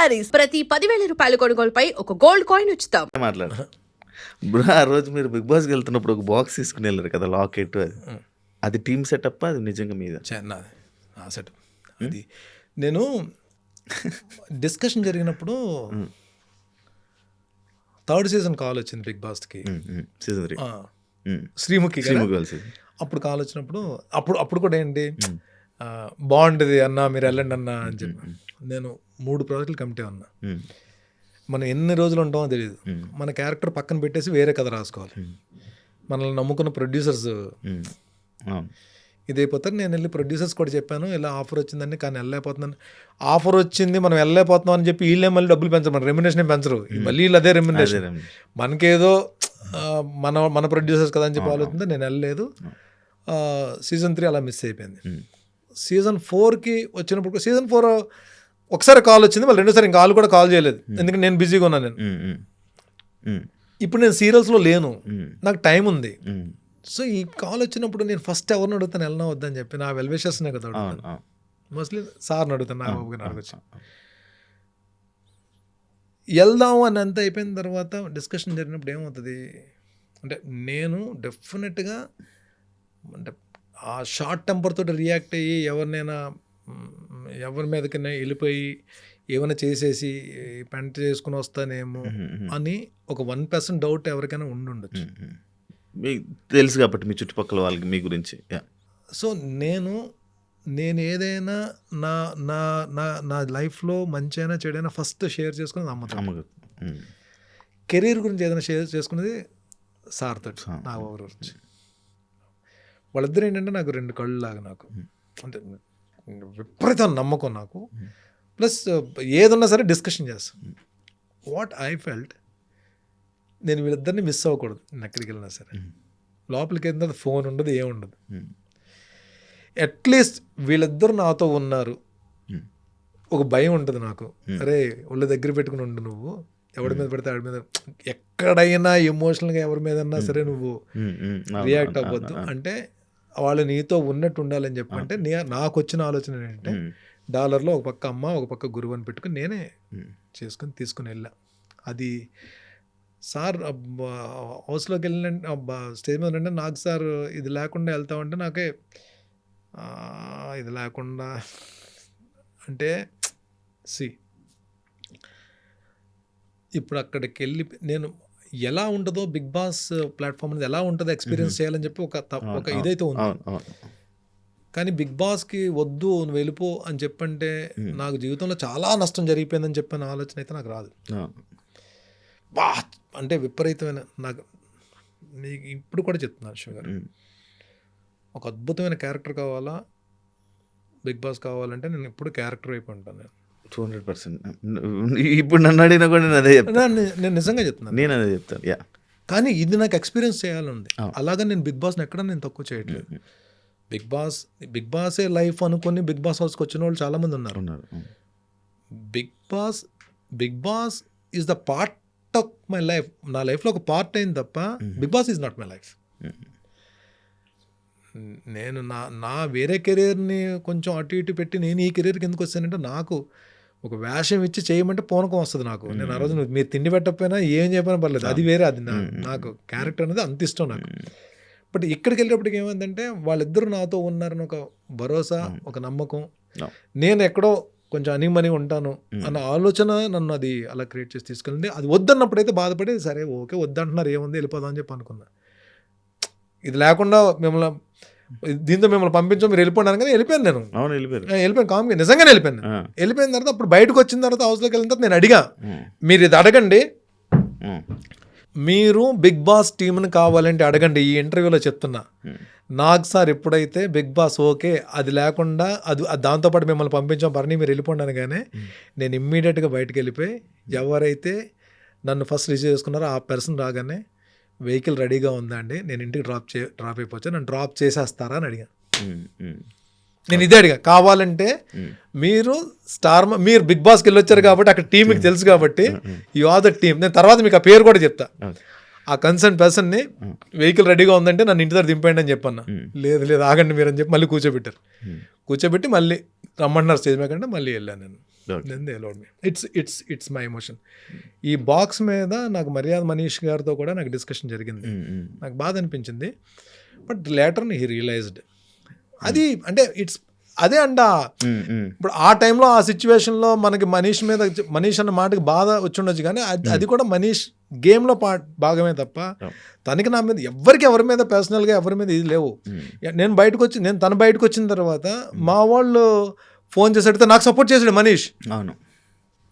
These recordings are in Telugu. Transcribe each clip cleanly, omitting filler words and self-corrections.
శారీస్ ప్రతి 10,000 రూపాయల కొనుగోలుపై ఒక గోల్డ్ కాయిన్ ఉచితం. మాట్లాడు బ్రో. ఆ రోజు మీరు బిగ్ బాస్కి వెళ్తున్నప్పుడు ఒక బాక్స్ తీసుకుని వెళ్ళారు కదా, లాకెట్. అది టీమ్ సెటప్, అది నిజంగా మీద సెటప్. అది నేను డిస్కషన్ జరిగినప్పుడు థర్డ్ సీజన్ కాల్ వచ్చింది బిగ్ బాస్కి, సీజన్ 3 శ్రీముఖి. అప్పుడు కాల్ వచ్చినప్పుడు అప్పుడు కూడా ఏంటి, బాగుంటుంది అన్న మీరు వెళ్ళండి అన్న అని చెప్పి. నేను 3 ప్రాజెక్టులు కమిటీ ఉన్నా. మనం ఎన్ని రోజులు ఉంటామో తెలియదు. మన క్యారెక్టర్ పక్కన పెట్టేసి వేరే కథ రాసుకోవాలి. మనల్ని నమ్ముకున్న ప్రొడ్యూసర్స్ ఇదైపోతారు. నేను వెళ్ళి ప్రొడ్యూసర్స్ కూడా చెప్పాను, ఇలా ఆఫర్ వచ్చిందని, కానీ వెళ్ళలేకపోతున్నాను. ఆఫర్ వచ్చింది మనం వెళ్ళలేకపోతున్నాం అని చెప్పి వీళ్ళే మళ్ళీ డబ్బులు పెంచరు, మన రెమ్యునేషన్ పెంచరు. మళ్ళీ వీళ్ళు అదే రెమ్యునేషన్. మనకేదో మన ప్రొడ్యూసర్స్ కదా అని చెప్పి ఆలోచింది. నేను వెళ్ళలేదు. సీజన్ 3 అలా మిస్ అయిపోయింది. సీజన్ 4కి వచ్చినప్పుడు, సీజన్ 4 ఒకసారి కాల్ వచ్చింది, మళ్ళీ రెండోసారి ఇంకా కాల్ కూడా కాల్ చేయలేదు, ఎందుకంటే నేను బిజీగా ఉన్నాను. ఇప్పుడు నేను సీరియల్స్లో లేను, నాకు టైం ఉంది. సో ఈ కాల్ వచ్చినప్పుడు నేను ఫస్ట్ ఎవరిని అడుగుతాను, వెళ్ళినా వద్దని చెప్పి. నా వెల్విషర్స్నే కదా అడుగుతాను, మోస్ట్లీ సార్ని అడుగుతాను, నా బాబు గారిని అడగచ్చు. వెళ్దాము అని అంత అయిపోయిన తర్వాత డిస్కషన్ జరిగినప్పుడు ఏమవుతుంది అంటే, నేను డెఫినెట్గా అంటే ఆ షార్ట్ టెంపర్ తోటి రియాక్ట్ అయ్యి ఎవరి మీదకైనా వెళ్ళిపోయి ఏమైనా చేసేసి పెంట చేసుకుని వస్తానేమో అని ఒక 1% డౌట్ ఎవరికైనా ఉండుండొచ్చు. మీకు తెలుసు కాబట్టి మీ చుట్టుపక్కల వాళ్ళకి మీ గురించి. సో నేను ఏదైనా నా నా నా నా లైఫ్లో మంచి అయినా చెడైనా ఫస్ట్ షేర్ చేసుకునేది అమ్మతో. కెరీర్ గురించి ఏదైనా షేర్ చేసుకునేది సార్తో, నా ఓవర్ గురించి. వాళ్ళిద్దరు ఏంటంటే నాకు 2 కళ్ళు లాగా. నాకు అంటే విపరీతం నమ్మకం నాకు. ప్లస్ ఏదన్నా సరే డిస్కషన్ చేస్తాను. వాట్ ఐ ఫెల్ట్, నేను వీళ్ళిద్దరిని మిస్ అవ్వకూడదు. నేను ఎక్కడికి వెళ్ళినా సరే లోపలికి వెళ్ళిన ఫోన్ ఉండదు, ఏముండదు. అట్లీస్ట్ వీళ్ళిద్దరు నాతో ఉన్నారు, ఒక భయం ఉంటుంది నాకు. అరే వాళ్ళ దగ్గర పెట్టుకుని ఉండు, నువ్వు ఎవరి మీద పడితే ఆడి మీద, ఎక్కడైనా ఎమోషనల్గా ఎవరి మీదన్నా సరే నువ్వు రియాక్ట్ అవ్వద్దు. అంటే వాళ్ళు నీతో ఉన్నట్టు ఉండాలని చెప్పంటే, నాకు వచ్చిన ఆలోచన ఏంటంటే, డాలర్లో ఒక పక్క అమ్మ ఒక పక్క గురువు అని పెట్టుకుని నేనే చేసుకుని తీసుకుని వెళ్ళా. అది సార్ హౌస్లోకి వెళ్ళిన స్టేజ్ మీద ఉంటే నాకు సార్ ఇది లేకుండా వెళ్తామంటే నాకే ఇది లేకుండా అంటే ఇప్పుడు అక్కడికి వెళ్ళి నేను ఎలా ఉంటుందో బిగ్ బాస్ ప్లాట్ఫామ్ అనేది ఎలా ఉంటుందో ఎక్స్పీరియన్స్ చేయాలని చెప్పి ఒక ఇదైతే ఉంది. కానీ బిగ్ బాస్కి వద్దు నువ్వు వెళ్ళిపో అని చెప్పంటే నాకు జీవితంలో చాలా నష్టం జరిగిపోయిందని చెప్పిన ఆలోచన అయితే నాకు రాదు. అంటే విపరీతమైన, నాకు నీకు ఇప్పుడు కూడా చెప్తున్నాను శివ గారు, ఒక అద్భుతమైన క్యారెక్టర్ కావాలా, బిగ్ బాస్ కావాలంటే నేను ఇప్పుడు క్యారెక్టర్ వైపు ఉంటాను. నేను 200%. ఇప్పుడు నన్ను అడిగినా కూడా నేను అదే చెప్తాను. నేను నిజంగా చెప్తున్నాను, నేను అదే చెప్తాను. కానీ ఇది నాకు ఎక్స్పీరియన్స్ చేయాలంది. అలాగే నేను బిగ్ బాస్ని ఎక్కడ నేను తక్కువ చేయట్లేదు. బిగ్ బాసే లైఫ్ అనుకుని బిగ్ బాస్ హౌస్కి వచ్చిన వాళ్ళు చాలామంది ఉన్నారు. Bigg Boss is the part of my life. నా లైఫ్లో ఒక పార్ట్ అయింది తప్ప Bigg Boss is not my life. నేను నా వేరే కెరీర్ని కొంచెం అటు ఇటు పెట్టి నేను ఈ కెరీర్కి ఎందుకు వచ్చానంటే, నాకు ఒక వేషం ఇచ్చి చేయమంటే పూనకం వస్తుంది నాకు. నేను ఆ రోజు మీరు తిండి పెట్టకపోయినా ఏం చెప్పినా పర్లేదు, అది వేరే. అది నాకు క్యారెక్టర్ అనేది అంత ఇష్టం నాకు. బట్ ఇక్కడికి వెళ్ళేటప్పటికి ఏమైందంటే, వాళ్ళిద్దరూ నాతో ఉన్నారని ఒక భరోసా, ఒక నమ్మకం. నేను ఎక్కడో కొంచెం అనిమని ఉంటాను అన్న ఆలోచన నన్ను అది అలా క్రియేట్ చేసి తీసుకెళ్ళింది. అది వద్దన్నప్పుడైతే బాధపడి సరే ఓకే వద్దంటున్నారు, ఏముంది వెళ్ళిపోదాం అని చెప్పి అనుకున్నా. ఇది లేకుండా దీంతో మిమ్మల్ని పంపించాం, మీరు వెళ్ళిపోయినాను కానీ వెళ్ళిపోయాను. నేను వెళ్ళిపోయాను కామ్గా, నిజంగానే వెళ్ళిపోయాను. వెళ్ళిపోయిన తర్వాత అప్పుడు బయటకు వచ్చిన తర్వాత హౌస్లోకి వెళ్ళిన తర్వాత నేను అడిగా, మీరు ఇది అడగండి, మీరు బిగ్ బాస్ టీంని కావాలంటే అడగండి, ఈ ఇంటర్వ్యూలో చెప్తున్నా. నాకు సార్ ఎప్పుడైతే బిగ్ బాస్ ఓకే అది లేకుండా దాంతోపాటు మిమ్మల్ని పంపించాం పర్ని మీరు వెళ్ళిపోండాను, కానీ నేను ఇమ్మీడియట్గా బయటకు వెళ్ళిపోయి ఎవరైతే నన్ను ఫస్ట్ రిసీవ్ చేసుకున్నారో ఆ పర్సన్ రాగానే వెహికల్ రెడీగా ఉందా అండి, నేను ఇంటికి డ్రాప్ అయిపోవచ్చు, నన్ను డ్రాప్ చేసేస్తారా అని అడిగాను. నేను ఇదే అడిగా, కావాలంటే మీరు మీరు బిగ్ బాస్కి వెళ్ళొచ్చారు కాబట్టి అక్కడ టీం మీకు తెలుసు కాబట్టి యు ఆర్ ద టీమ్. నేను తర్వాత మీకు ఆ పేరు కూడా చెప్తా. ఆ కన్సర్న్ పర్సన్ని వెహికల్ రెడీగా ఉందంటే నన్ను ఇంటి దగ్గర దింపేయండి అని చెప్పన్నా. లేదు ఆగండి మీరు అని చెప్పి మళ్ళీ కూర్చోబెట్టారు. కూర్చోబెట్టి మళ్ళీ రమ్మంటున్నారు స్టేజ్ మీద కంటే మళ్ళీ వెళ్ళాను నేను. Then they allowed me. It's my emotion. ఈ బాక్స్ మీద నాకు మర్యాద మనీష్ గారితో కూడా నాకు డిస్కషన్ జరిగింది. నాకు బాధ అనిపించింది. బట్ లేటర్ హీ రియలైజ్డ్ అది అంటే అదే అంట. ఇప్పుడు ఆ టైంలో ఆ సిచ్యువేషన్లో మనకి మనీష్ అన్న మాటకి బాధ వచ్చి ఉండొచ్చు, కానీ అది కూడా మనీష్ గేమ్లో భాగమే తప్ప తనకి నా మీద ఎవరి మీద పర్సనల్గా ఎవరి మీద ఇది లేవు. నేను తను బయటకు వచ్చిన తర్వాత మా వాళ్ళు ఫోన్ చేసి అడిగితే నాకు సపోర్ట్ చేశాడు మనీష్. అవును,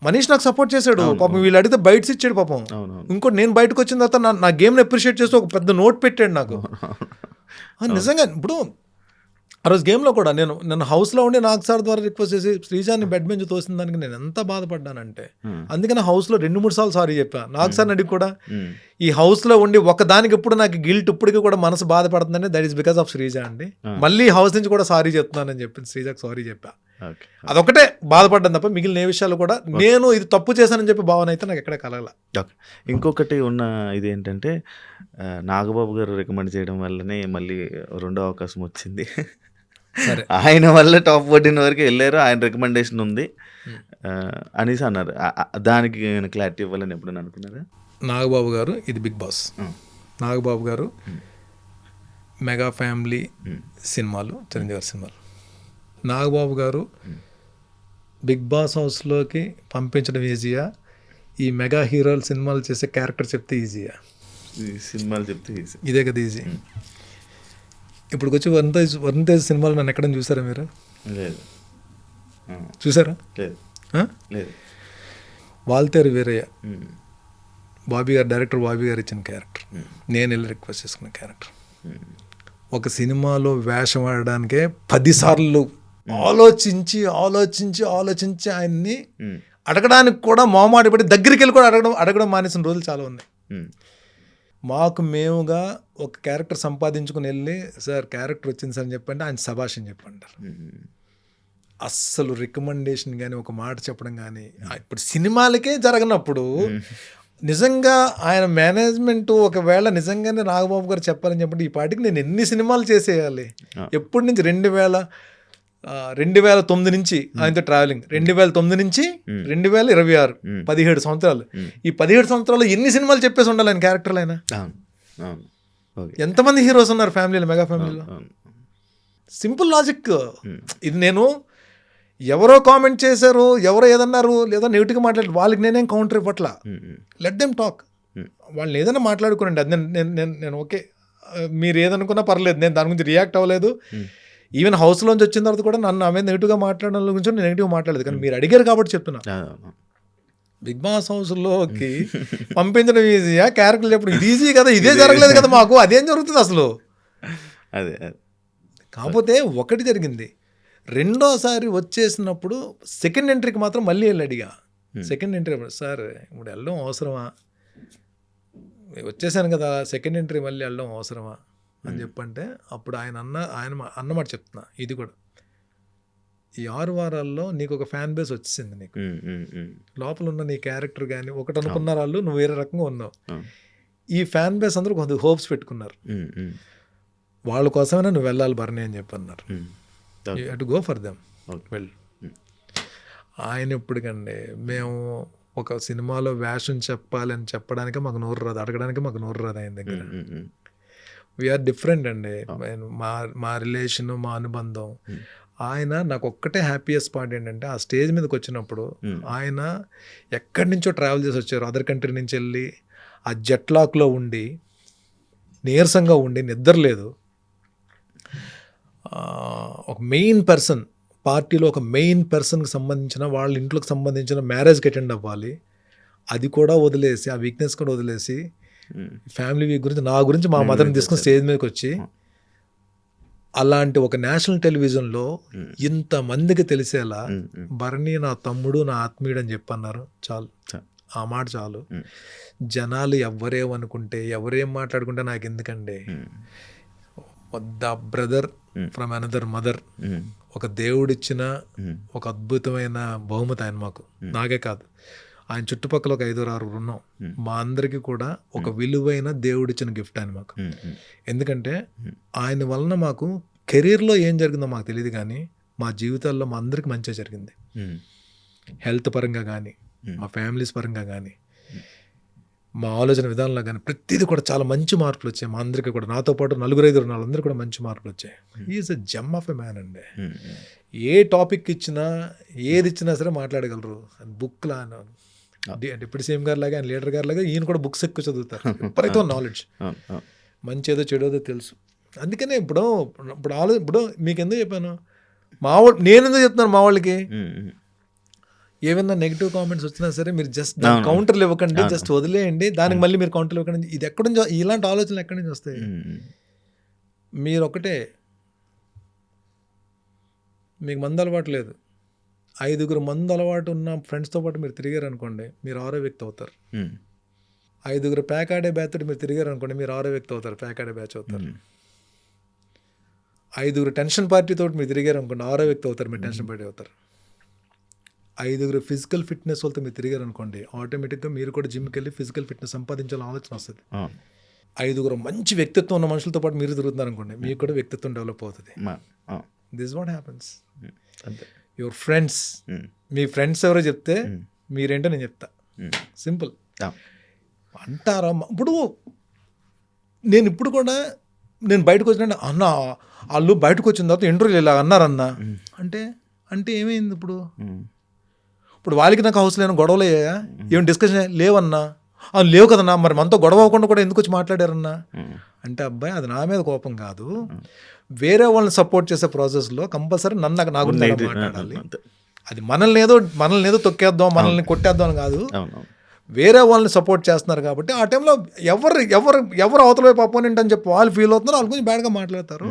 మనీష్ నాకు సపోర్ట్ చేశాడు పాపం. వీళ్ళు అడిగితే బయటస్ ఇచ్చాడు పాపం. ఇంకోటి నేను బయటకు వచ్చిన తర్వాత నా గేమ్ని అప్రిషియేట్ చేస్తూ ఒక పెద్ద నోట్ పెట్టాడు నాకు. నిజంగా ఇప్పుడు ఆ రోజు గేమ్లో కూడా నేను హౌస్లో ఉండి నాగ్ సార్ ద్వారా రిక్వెస్ట్ చేసి శ్రీజాన్ని బెడ్ బెంచ్ తోసిన దానికి నేను ఎంత బాధపడ్డానంటే, అందుకని హౌస్లో 2-3 సార్లు సారీ చెప్పా. నాగ్ సార్ని అడిగి కూడా ఈ హౌస్లో ఉండి ఒకదానికి ఎప్పుడు నాకు గిల్ట్ ఇప్పటికీ కూడా మనసు బాధపడుతుందంటే that is because of Sreeja అండి. మళ్ళీ హౌస్ నుంచి కూడా సారీ చెప్తున్నానని చెప్పి శ్రీజాకి సారీ చెప్పా. అదొకటే బాధపడ్డాను తప్ప మిగిలిన ఏ విషయాలు కూడా నేను ఇది తప్పు చేశానని చెప్పి భావన అయితే నాకు ఎక్కడ కలగల. ఇంకొకటి ఉన్న ఇది ఏంటంటే నాగబాబు గారు రికమెండ్ చేయడం వల్లనే మళ్ళీ రెండో అవకాశం వచ్చింది. ఆయన వల్ల టాప్ 14 వరకు వెళ్ళారు, ఆయన రికమెండేషన్ ఉంది అనేసి అన్నారు. దానికి క్లారిటీ ఇవ్వాలని ఎప్పుడైనా అనుకున్నారా? నాగబాబు గారు ఇది బిగ్ బాస్. నాగబాబు గారు మెగా ఫ్యామిలీ సినిమాలు, చిరంజీవి గారి సినిమాలు. నాగబాబు గారు బిగ్ బాస్ హౌస్లోకి పంపించడం ఈజీయా, ఈ మెగా హీరోలు సినిమాలు చేసే క్యారెక్టర్ చెప్తే ఈజీయా? సినిమాలు చెప్తే ఈజీ. ఇదే కదా ఈజీ. ఇప్పుడు వచ్చి వరుణ్ తేజ్ సినిమాలు నన్ను ఎక్కడ చూసారా మీరు? లేదు. చూసారా? లేదు. వాల్తేరు వీరయ్య డైరెక్టర్ బాబీ గారు ఇచ్చిన క్యారెక్టర్, నేను వెళ్ళి రిక్వెస్ట్ చేసుకున్న క్యారెక్టర్. ఒక సినిమాలో వేషం ఆడడానికే 10 సార్లు ఆలోచించి ఆయన్ని అడగడానికి కూడా మొహమాటపడి పడి దగ్గరికి వెళ్ళి కూడా అడగడం మానేసిన రోజులు చాలా ఉన్నాయి. మాకు మేముగా ఒక క్యారెక్టర్ సంపాదించుకుని వెళ్ళి సార్ క్యారెక్టర్ వచ్చింది సార్ అని చెప్పండి, ఆయన శభాష్ అని చెప్పంటారు. అస్సలు రికమెండేషన్ కానీ ఒక మాట చెప్పడం కానీ ఇప్పుడు సినిమాలకే జరగనప్పుడు నిజంగా ఆయన మేనేజ్మెంట్ ఒకవేళ నిజంగానే నాగబాబు గారు చెప్పాలని చెప్పండి ఈ పాటికి నేను ఎన్ని సినిమాలు చేసేయాలి. ఎప్పటి నుంచి 2009 నుంచి ఆయనతో ట్రావెలింగ్, 2009 నుంచి 2026 17 సంవత్సరాలు. ఈ 17 సంవత్సరాలు ఎన్ని సినిమాలు చెప్పేసి ఉండాలి ఆయన క్యారెక్టర్లు అయినా? ఎంతమంది హీరోస్ ఉన్నారు ఫ్యామిలీలో, మెగా ఫ్యామిలీలో? సింపుల్ లాజిక్ ఇది. నేను ఎవరో కామెంట్ చేశారు, ఎవరో ఏదన్నారు, లేదా నెగిటివ్గా మాట్లాడారు, వాళ్ళకి నేనేం కౌంటర్ ఇవ్వట్లా. Let them talk. వాళ్ళని ఏదైనా మాట్లాడుకోనండి, అది నేను ఓకే, మీరు ఏదనుకున్నా పర్లేదు, నేను దాని గురించి రియాక్ట్ అవ్వలేదు. ఈవెన్ హౌస్లోంచి వచ్చిన తర్వాత కూడా నన్ను ఆమె నెగిటివ్గా మాట్లాడడం గురించి నేను నెగిటివ్గా మాట్లాడలేదు, కానీ మీరు అడిగారు కాబట్టి చెప్తున్నా. బిగ్ బాస్ హౌస్లోకి పంపించడం ఈజీయా, క్యారెక్టర్లు చెప్పడం ఇది ఈజీ కదా? ఇదే జరగలేదు కదా మాకు, అదేం జరుగుతుంది అసలు? అదే కాకపోతే ఒకటి జరిగింది, రెండోసారి వచ్చేసినప్పుడు సెకండ్ ఎంట్రీకి మాత్రం మళ్ళీ వెళ్ళి అడిగా. సెకండ్ ఎంట్రీ సార్ ఇప్పుడు వెళ్ళడం అవసరమా, వచ్చేసాను కదా సెకండ్ ఎంట్రీ మళ్ళీ వెళ్ళడం అవసరమా అని చెప్పంటే అప్పుడు ఆయన అన్నమాట చెప్తున్నా, ఇది కూడా ఈ 6 వారాల్లో నీకు ఒక ఫ్యాన్ బేస్ వచ్చేసింది, నీకు లోపల ఉన్న నీ క్యారెక్టర్ కానీ ఒకటి అనుకున్న వాళ్ళు నువ్వు వేరే రకంగా ఉన్నావు. ఈ ఫ్యాన్ బేస్ అందరూ కొంత హోప్స్ పెట్టుకున్నారు, వాళ్ళ కోసమైనా నువ్వు వెళ్ళాలి భరణి అని చెప్పి అన్నారు. You have to go for them. Well, ఆయన ఎప్పటికండి మేము ఒక సినిమాలో వేషం చెప్పాలని చెప్పడానికి మాకు నోరు రాదు, అడగడానికి మాకు నోరు రాదు ఆయన దగ్గర. వీఆర్ డిఫరెంట్ అండి, మా రిలేషను, మా అనుబంధం. ఆయన నాకు ఒక్కటే హ్యాపీయెస్ట్ పార్ట్ ఏంటంటే ఆ స్టేజ్ మీదకి వచ్చినప్పుడు ఆయన ఎక్కడి నుంచో ట్రావెల్ చేసి వచ్చారు, అదర్ కంట్రీ నుంచి వెళ్ళి ఆ జెట్ లాక్లో ఉండి నీరసంగా ఉండి నిద్రలేదు. ఒక మెయిన్ పర్సన్ పార్టీలో ఒక మెయిన్ పర్సన్కి సంబంధించిన వాళ్ళ ఇంట్లోకి సంబంధించిన మ్యారేజ్కి అటెండ్ అవ్వాలి, అది కూడా వదిలేసి ఆ వీక్నెస్ కూడా వదిలేసి ఫ్యామిలీ వీక్ గురించి నా గురించి మా మదర్ని తీసుకుని స్టేజ్ మీదకి వచ్చి అలాంటి ఒక నేషనల్ టెలివిజన్లో ఇంతమందికి తెలిసేలా భరణి నా తమ్ముడు, నా ఆత్మీయుడు అని చెప్పన్నారు. చాలు, ఆ మాట చాలు. జనాలు ఎవరేమనుకుంటే ఎవరేం మాట్లాడుకుంటే నాకు ఎందుకండి, the brother from another mother, ఒక దేవుడిచ్చిన ఒక అద్భుతమైన బహుమతి ఆయన మాకు, నాకే కాదు ఆయన చుట్టుపక్కల ఒక 5-6 ఉన్నాం, మా అందరికీ కూడా ఒక విలువైన దేవుడిచ్చిన గిఫ్ట్ ఆయన మాకు. ఎందుకంటే ఆయన వలన మాకు కెరీర్లో ఏం జరిగిందో మాకు తెలియదు, కానీ మా జీవితాల్లో మా అందరికి మంచిగా జరిగింది. హెల్త్ పరంగా కానీ, మా ఫ్యామిలీస్ పరంగా కానీ, మా ఆలోచన విధానంలో కానీ ప్రతిదీ కూడా చాలా మంచి మార్పులు వచ్చాయి. మా అందరికీ కూడా, నాతో పాటు 4-5 వాళ్ళందరూ కూడా మంచి మార్పులు వచ్చాయి. Is a gem of a man అండి. ఏ టాపిక్ ఇచ్చినా, ఏది ఇచ్చినా సరే మాట్లాడగలరు. బుక్లా డిప్యూటీ సీఎం గారి లాగా, ఆయన లీడర్ గారి లాగా ఈయన కూడా బుక్స్ ఎక్కువ చదువుతారు. విపరీతం నాలెడ్జ్, మంచి ఏదో చెడోదో తెలుసు. అందుకనే ఇప్పుడు మీకు ఎందుకు చెప్పాను, నేను ఎందుకు చెప్తున్నాను మా వాళ్ళకి, ఏమైనా నెగిటివ్ కామెంట్స్ వచ్చినా సరే మీరు జస్ట్ కౌంటర్లు ఇవ్వకండి, జస్ట్ వదిలేయండి. దానికి మళ్ళీ మీరు కౌంటర్లు ఇవ్వకండి. ఇది ఎక్కడి నుంచి, ఇలాంటి ఆలోచనలు ఎక్కడి నుంచి వస్తాయి? మీరు ఒకటే, మీకు మందు అలవాటు లేదు, 5 మందు అలవాటు ఉన్న ఫ్రెండ్స్తో పాటు మీరు తిరిగారు అనుకోండి, మీరు 6వ వ్యక్తి అవుతారు. 5 ప్యాక్ ఆడే బ్యాచ్ తోటి మీరు తిరిగారు అనుకోండి, మీరు 6వ వ్యక్తి అవుతారు, ప్యాక్ ఆడే బ్యాచ్ అవుతారు. 5 టెన్షన్ పార్టీ తోటి మీరు తిరిగారు అనుకోండి, 6వ వ్యక్తి అవుతారు, మీరు టెన్షన్ పార్టీ అవుతారు. 5 ఫిజికల్ ఫిట్నెస్ వాళ్ళతో మీరు తిరిగారు అనుకోండి, ఆటోమేటిక్గా మీరు కూడా జిమ్కి వెళ్ళి ఫిజికల్ ఫిట్నెస్ సంపాదించాలని ఆలోచన వస్తుంది. 5 మంచి వ్యక్తిత్వం ఉన్న మనుషులతో పాటు మీరు తిరుగుతున్నారు అనుకోండి, మీకు కూడా వ్యక్తిత్వం డెవలప్ అవుతుంది. This what happens. Your friends, me friends ఎవరో చెప్తే మీరేంటో నేను చెప్తా. సింపుల్ అంటారా? ఇప్పుడు నేను బయటకు వచ్చిన అన్న, వాళ్ళు బయటకు వచ్చిన తర్వాత ఇంటర్వ్యూలు ఇలా అన్నారన్నా అంటే ఏమైంది? ఇప్పుడు వాళ్ళకి నాకు హౌస్ లేని గొడవలు అయ్యాయా? ఏమి డిస్కషన్ లేవన్నా? లేవు కదన్నా, మరి మనతో గొడవ అవ్వకుండా కూడా ఎందుకు వచ్చి మాట్లాడారన్నా అంటే, అబ్బాయి అది నా మీద కోపం కాదు, వేరే వాళ్ళని సపోర్ట్ చేసే ప్రాసెస్లో కంపల్సరీ నా గురించి మాట్లాడాలి. అది మనల్ని ఏదో తొక్కేద్దాం, మనల్ని కొట్టేద్దాం అని కాదు, వేరే వాళ్ళని సపోర్ట్ చేస్తున్నారు కాబట్టి ఆ టైంలో ఎవరు అవతల వైపు అపోనెంట్ అని చెప్పి వాళ్ళు ఫీల్ అవుతున్నారు, వాళ్ళ గురించి బ్యాడ్గా మాట్లాడతారు.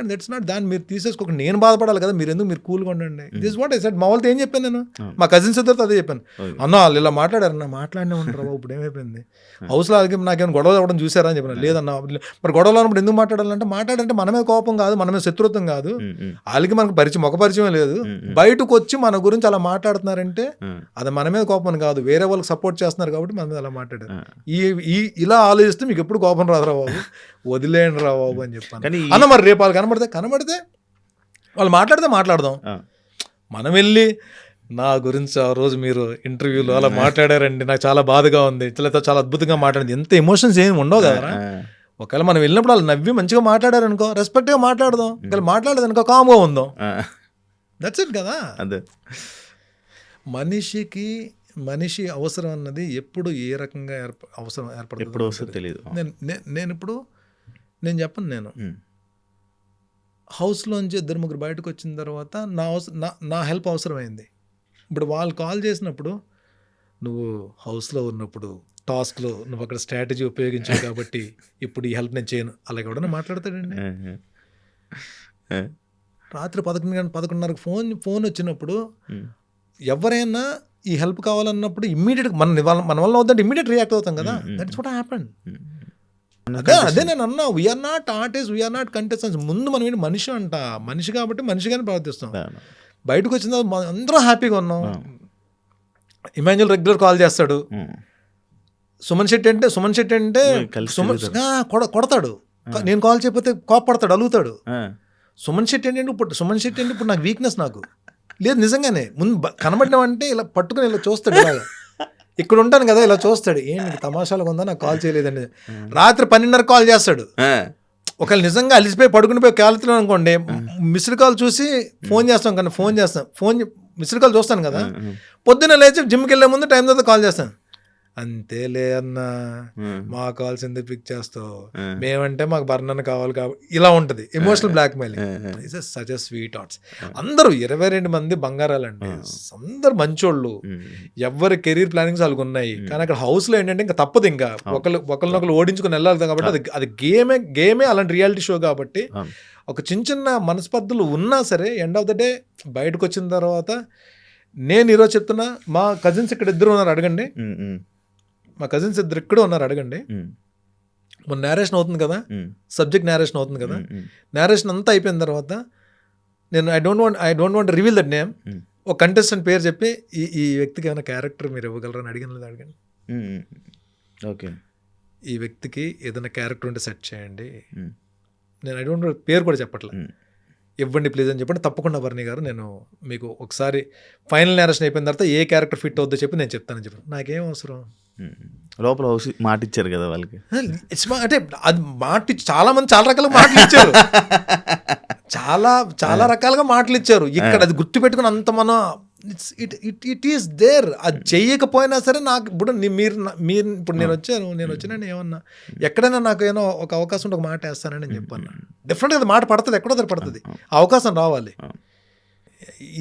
దట్స్ నాట్, దాన్ని మీరు తీసేసుకోక నేను బాధపడాలి కదా, మీరు కూల్గా ఉండండి. This what I said. మా వాళ్ళతో ఏం చెప్పాను నేను, మా కజిన్స్ ఇద్దరితో అదే చెప్పాను. అన్న వాళ్ళు ఇలా మాట్లాడారన్న, మాట్లాడినే ఉంటారు బాబు, ఇప్పుడు ఏమైపోయింది హౌస్లో వాళ్ళకి నాకేమైనా గొడవ అవ్వడం చూసారా అని చెప్పాను. లేదన్నా, మరి గొడవలు అన్నప్పుడు ఎందుకు మాట్లాడాలంటే మన మీద కోపం కాదు, మన మీద శత్రుత్వం కాదు, వాళ్ళకి మనకు ముఖ పరిచయం లేదు, బయటకు వచ్చి మన గురించి అలా మాట్లాడుతున్నారంటే అది మన మీద కోపం కాదు, వేరే వాళ్ళకి సపోర్ట్ చేస్తున్నారు కాబట్టి మన మీద అలా మాట్లాడారు. ఇలా ఆలోచిస్తే మీకు ఎప్పుడు కోపం రాదురా బాబు, వదిలేయండి రా బాబు అని చెప్పాను. అన్న మరి రేపు వాళ్ళు కనబడితే వాళ్ళు మాట్లాడదాం. మనం వెళ్ళి నా గురించి ఆ రోజు మీరు ఇంటర్వ్యూలో అలా మాట్లాడారండి, నాకు చాలా బాధగా ఉంది, చాలా అద్భుతంగా మాట్లాడింది, ఎంత ఎమోషన్స్ ఏమి ఉండవు కదా. ఒకవేళ మనం వెళ్ళినప్పుడు వాళ్ళు నవ్వి మంచిగా మాట్లాడారనుకో, రెస్పెక్ట్గా మాట్లాడదాం. ఒకవేళ మాట్లాడదనుకో కామ్గా ఉందాం. దట్స్ ఇట్ కదా. మనిషి అవసరం అన్నది ఎప్పుడు ఏ రకంగా అవసరం ఏర్పడుతుంది తెలియదు. నేను చెప్పను, నేను హౌస్లోంచి 2-3 బయటకు వచ్చిన తర్వాత నా హెల్ప్ అవసరమైంది. ఇప్పుడు వాళ్ళు కాల్ చేసినప్పుడు, నువ్వు హౌస్లో ఉన్నప్పుడు టాస్క్లో నువ్వు అక్కడ స్ట్రాటజీ ఉపయోగించావు కాబట్టి ఇప్పుడు ఈ హెల్ప్ నేను చేయను, అలాగే ఎవడన్నా మాట్లాడతాడండి. రాత్రి 11:30 ఫోన్ వచ్చినప్పుడు ఎవరైనా ఈ హెల్ప్ కావాలన్నప్పుడు ఇమ్మీడియట్గా మన వల్ల అవుతుంటే ఇమ్మీడియట్ రియాక్ట్ అవుతాం కదా. That's what happen. అదే నేను అన్నా, we are not artist, we are not contestants. ముందు మనం ఏంటి, మనిషి కాబట్టి మనిషిగానే ప్రవర్తిస్తాం. బయటకు వచ్చిన తర్వాత అందరూ హ్యాపీగా ఉన్నాం. ఇమాన్యుల్ రెగ్యులర్ కాల్ చేస్తాడు. సుమన్ శెట్టి అంటే కొడతాడు. నేను కాల్ చేయకపోతే కోపడతాడు, అలుగుతాడు. సుమన్ శెట్టి అంటే ఇప్పుడు నాకు వీక్నెస్, నాకు లేదు నిజంగానే. ముందు కనబడినామంటే ఇలా పట్టుకుని ఇలా చూస్తాడు, ఇలాగా ఇక్కడ ఉంటాను కదా, ఇలా చూస్తాడు, ఏంటి తమాషాలుగా ఉందా నాకు కాల్ చేయలేదండి. రాత్రి 12:30 కాల్ చేస్తాడు. ఒకవేళ నిజంగా అలిసిపోయి పడుకునిపోయి కాలుతున్నాను అనుకోండి, మిస్డ్ కాల్ చూసి ఫోన్ మిస్డ్ కాల్ చూస్తాను కదా, పొద్దున్న లేచి జిమ్కి వెళ్ళే ముందు టైం తర్వాత కాల్ చేస్తాను. అంతేలే అన్నా, మా కాల్స్ ఎందుకు పిక్ చేస్తావు, మేమంటే మాకు బర్ణన కావాలి కాబట్టి ఇలా ఉంటుంది. Emotional blackmailing. Such sweet hearts. అందరూ 22 మంది బంగారాలండి, అందరు మంచోళ్ళు, ఎవరి కెరీర్ ప్లానింగ్స్ వాళ్ళకు ఉన్నాయి. కానీ అక్కడ హౌస్లో ఏంటంటే ఇంకా తప్పదు, ఇంకా ఒకరినొకరు ఓడించుకుని వెళ్ళాలి కాబట్టి అది గేమే అలాంటి రియాలిటీ షో కాబట్టి ఒక చిన్న మనస్పర్ధలు ఉన్నా సరే ఎండ్ ఆఫ్ ద డే బయటకు వచ్చిన తర్వాత, నేను ఈరోజు చెప్తున్నా, మా కజిన్స్ ఇక్కడ 2 ఉన్నారు, అడగండి. మా కజిన్స్ 2 ఇక్కడ ఉన్నారు, అడగండి. మన నేరేషన్ అవుతుంది కదా, సబ్జెక్ట్ నేరేషన్ అవుతుంది కదా, నేరేషన్ అంతా అయిపోయిన తర్వాత నేను I don't want reveal that name, ఒక కంటెస్టెంట్ పేరు చెప్పి ఈ వ్యక్తికి ఏమైనా క్యారెక్టర్ మీరు ఇవ్వగలరని అడగండి. ఓకే, ఈ వ్యక్తికి ఏదైనా క్యారెక్టర్ ఉంటే సెట్ చేయండి. నేను ఐ డోంట్ పేరు కూడా చెప్పట్లే, ఇవ్వండి ప్లీజ్ అని చెప్పండి. తప్పకుండా బర్నీ గారు నేను మీకు ఒకసారి ఫైనల్ నేరేషన్ అయిపోయిన తర్వాత ఏ క్యారెక్టర్ ఫిట్ అవుద్దో చెప్పి నేను చెప్తానని చెప్పాను. నాకేం అవసరం, లోపల మాట ఇచ్చారు కదా వాళ్ళకి. అంటే అది మాట చాలా మంది చాలా రకాల మాటలు ఇచ్చారు, చాలా రకాలుగా మాటలు ఇచ్చారు. ఇక్కడ అది గుర్తు పెట్టుకుని అంత మనం ఇట్ ఈస్ దేర్. అది చెయ్యకపోయినా సరే నాకు ఇప్పుడు మీరు ఇప్పుడు నేను వచ్చానని ఏమన్నా ఎక్కడైనా నాకు ఏమో ఒక అవకాశం ఉంటే ఒక మాట వేస్తానని నేను చెప్పాను. డెఫినెట్గా అది మాట పడుతుంది, ఎక్కడో దగ్గర పడుతుంది, ఆ అవకాశం రావాలి.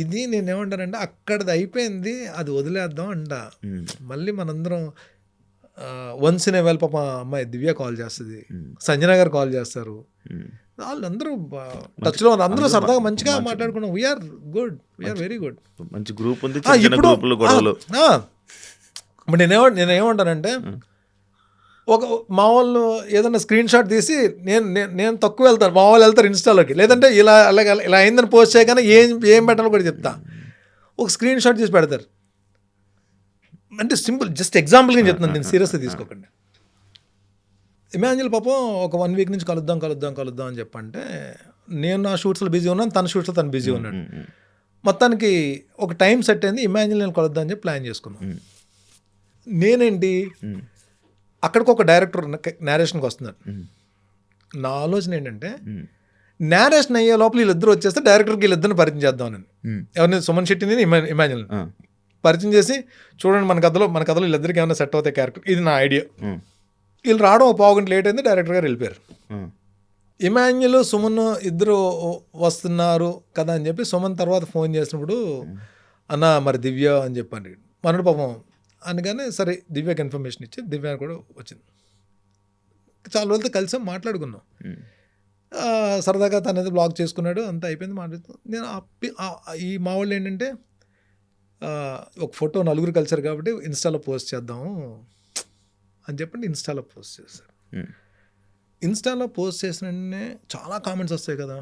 ఇది నేను ఏమంటానంటే అక్కడది అయిపోయింది, అది వదిలేద్దాం అంట. మళ్ళీ మనందరం వన్స్ ఇన్ ఏ వైల్ పాప అమ్మాయి దివ్య కాల్ చేస్తుంది, సంజన గారు కాల్ చేస్తారు, వాళ్ళందరూ టచ్లో అందరూ సరదాగా మంచిగా మాట్లాడుకున్నాం. We are good, we are very good, మంచి గ్రూప్ ఉంది. ఇప్పుడు నేనేమంటానంటే ఒక మా వాళ్ళు ఏదైనా స్క్రీన్ షాట్ తీసి నేను తక్కువ వెళ్తాను, మా వాళ్ళు వెళ్తారు ఇన్స్టాలోకి, లేదంటే ఇలా అయిందని పోస్ట్ చేయగానే ఏం పెట్టాలో కూడా చెప్తా. ఒక స్క్రీన్ షాట్ తీసి పెడతారు. అంటే సింపుల్ జస్ట్ ఎగ్జాంపుల్గా చెప్తున్నాను, నేను సీరియస్గా తీసుకోకండి. ఇమాన్యుల్ పాపం ఒక 1 వీక్ నుంచి కలుద్దాం అని చెప్పంటే నేను నా షూట్స్లో బిజీ ఉన్నాను, తన షూట్స్లో తను బిజీ ఉన్నాడు. మొత్తానికి ఒక టైం సెట్ అయింది, ఇమాన్యుల్ నేను కలుద్దాం అని చెప్పి ప్లాన్ చేసుకున్నాను. నేనేంటి అక్కడికి ఒక డైరెక్టర్ నేరేషన్కి వస్తున్నాడు. నా ఆలోచన ఏంటంటే నేరేషన్ అయ్యే లోపల వీళ్ళిద్దరు వచ్చేస్తే డైరెక్టర్కి వీళ్ళిద్దరిని పరిచయం చేద్దామని. ఎవరిని? సుమన్ శెట్టిని, ఇమాన్యుల్ పరిచయం చేసి చూడండి మన కథలో వీళ్ళిద్దరికి ఏమైనా సెట్ అవుతాయి క్యారెక్టర్, ఇది నా ఐడియా. వీళ్ళు రావడం ఒక 1/2 గంట లేట్ అయింది, డైరెక్టర్ గారు వెళ్ళిపోయారు. ఇమాన్యుల్ సుమన్ ఇద్దరు వస్తున్నారు కదా అని చెప్పి సుమన్ తర్వాత ఫోన్ చేసినప్పుడు అన్న మరి దివ్య అని చెప్పండి మనడు పాపం అనగానే సరే దివ్యకి ఇన్ఫర్మేషన్ ఇచ్చి దివ్య కూడా వచ్చింది. చాలా రోజులతో కలిసాం, మాట్లాడుకున్నాం. సరదాగా తను ఏదో బ్లాగ్ చేసుకున్నాడు, అంతా అయిపోయింది, మాట్లాడుతూ నేను ఈ మా వాళ్ళు ఏంటంటే ఒక ఫోటో 4 కలిసారు కాబట్టి ఇన్స్టాలో పోస్ట్ చేద్దాము అని చెప్పండి ఇన్స్టాలో పోస్ట్ చేశారు. ఇన్స్టాలో పోస్ట్ చేసిన చాలా కామెంట్స్ వస్తాయి కదా,